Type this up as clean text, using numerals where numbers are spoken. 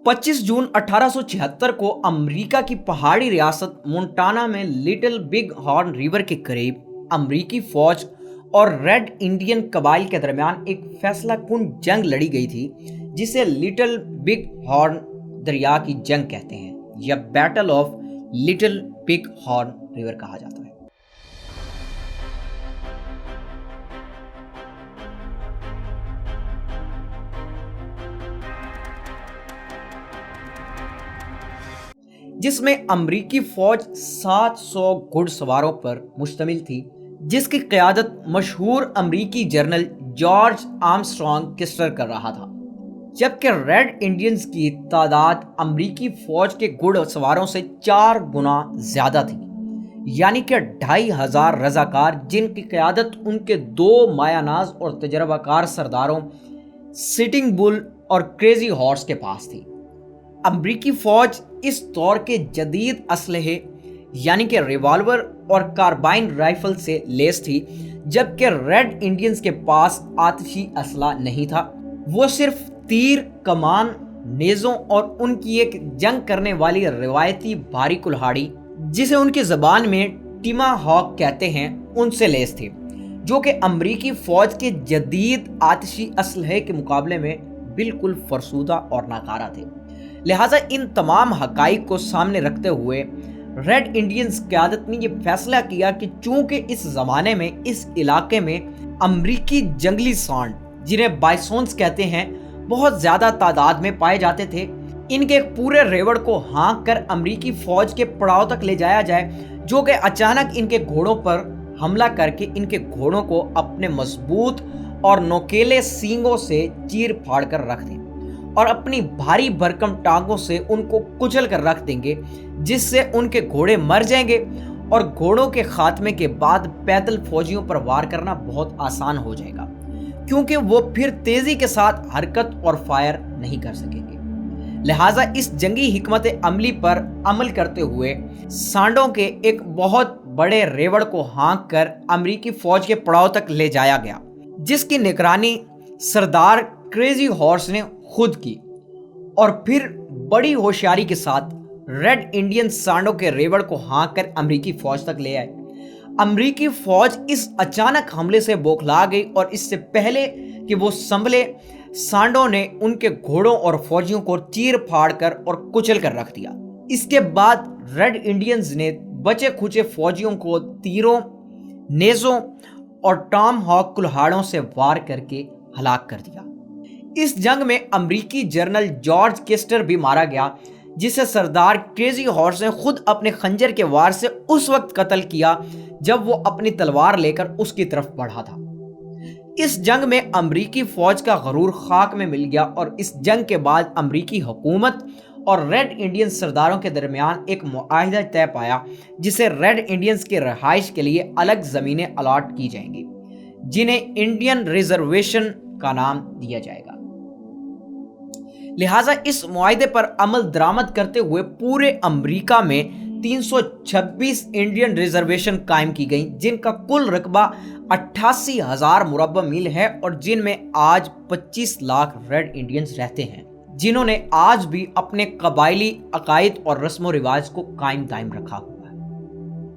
25 जून 1876 को अमेरिका की पहाड़ी रियासत मोंटाना में लिटिल बिग हॉर्न रिवर के करीब अमेरिकी फौज और रेड इंडियन कबाइल के दरमियान एक फैसला कुन जंग लड़ी गई थी, जिसे लिटिल बिग हॉर्न दरिया की जंग कहते हैं या battle of little big horn river कहा जाता है। जिसमें अमेरिकी फौज 700 घुड़सवारों पर मुश्तमिल थी, जिसकी क़यादत मशहूर अमेरिकी जनरल जॉर्ज आर्मस्ट्रॉन्ग किस्टर कर रहा था, जबकि रेड इंडियंस की तादाद अमेरिकी फौज के घुड़सवारों से 4 गुना ज़्यादा थी, यानी कि 2500 रज़ाकार, जिनकी क़यादत उनके 2 मायानाज और तजर्बाकार सरदारों सिटिंग बुल और क्रेजी हॉर्स के पास थी। अमेरिकी फौज इस दौर के जदीद असलहे यानी कि रिवॉल्वर और कार्बाइन राइफल से लैस थी, जबकि रेड इंडियंस के पास आतिशी असला नहीं था। वो सिर्फ तीर, कमान, नेज़ों और उनकी एक जंग करने वाली रिवायती भारी कुल्हाड़ी, जिसे उनकी ज़बान में टिमाहॉक कहते हैं, उनसे लैस थे, जो कि अमेरिकी फौज के जदीद आतिशी असलहे के मुकाबले में बिल्कुल फरसूदा और नाकारा थे। लिहाजा इन तमाम हकाइक को सामने रखते हुए रेड इंडियंस क़यादत ने यह फैसला किया कि चूंकि इस ज़माने में इस इलाके में अमेरिकी जंगली सांड, जिन्हें बाइसोन्स कहते हैं, बहुत ज़्यादा तादाद में पाए जाते थे, इनके एक पूरे रेवड़ को हाँक कर अमेरिकी फ़ौज के पड़ाव तक ले जाया जाए, जो कि अचानक इनके घोड़ों पर हमला करके इनके घोड़ों को अपने मजबूत और नोकेले सींगों से चीर फाड़ कर रख दें और अपनी भारी भरकम टांगों से उनको कुचल कर रख देंगे, जिससे उनके घोड़े मर जाएंगे और घोड़ों के खात्मे के बाद पैदल फौजियों पर वार करना बहुत आसान हो जाएगा, क्योंकि वो फिर तेजी के साथ हरकत और फायर नहीं कर सकेंगे। लिहाजा इस जंगी हिकमत अमली पर अमल करते हुए सांडों के एक बहुत बड़े रेवड़ को हाँक कर अमेरिकी फौज के पड़ाव तक ले जाया गया, जिसकी निगरानी सरदार क्रेजी हॉर्स ने खुद की, और फिर बड़ी होशियारी के साथ रेड इंडियन सांडों के रेवड़ को हाँक कर अमेरिकी फौज तक ले आए। अमेरिकी फौज इस अचानक हमले से बौखला गई और इससे पहले कि वो संभले, सांडों ने उनके घोड़ों और फौजियों को चीर फाड़ कर और कुचल कर रख दिया। इसके बाद रेड इंडियंस ने बचे खुचे फौजियों को तीरों, नेज़ों और टॉम हॉक कुल्हाड़ों से वार करके हलाक कर दिया। इस जंग में अमेरिकी जनरल जॉर्ज किस्टर भी मारा गया, जिसे सरदार क्रेजी हॉर्स ने खुद अपने खंजर के वार से उस वक्त कत्ल किया जब वो अपनी तलवार लेकर उसकी तरफ बढ़ा था। इस जंग में अमेरिकी फौज का गरूर खाक में मिल गया और इस जंग के बाद अमेरिकी हुकूमत और रेड इंडियन सरदारों के दरमियान एक मुआहिदा तय पाया, जिसे रेड इंडियंस के रहाइश के लिए अलग ज़मीनें अलॉट की जाएंगी, जिन्हें इंडियन रिजर्वेशन का नाम दिया जाएगा। लिहाजा इस मुआहिदे पर अमल दरामद करते हुए पूरे अमेरिका में 326 इंडियन रिजर्वेशन कायम की गई, जिनका कुल रकबा 88,000 मुरब्बा मील है और जिनमें आज 25 लाख रेड इंडियंस रहते हैं, जिन्होंने आज भी अपने कबायली अकायद और रस्म व रिवाज को कायम दायम रखा।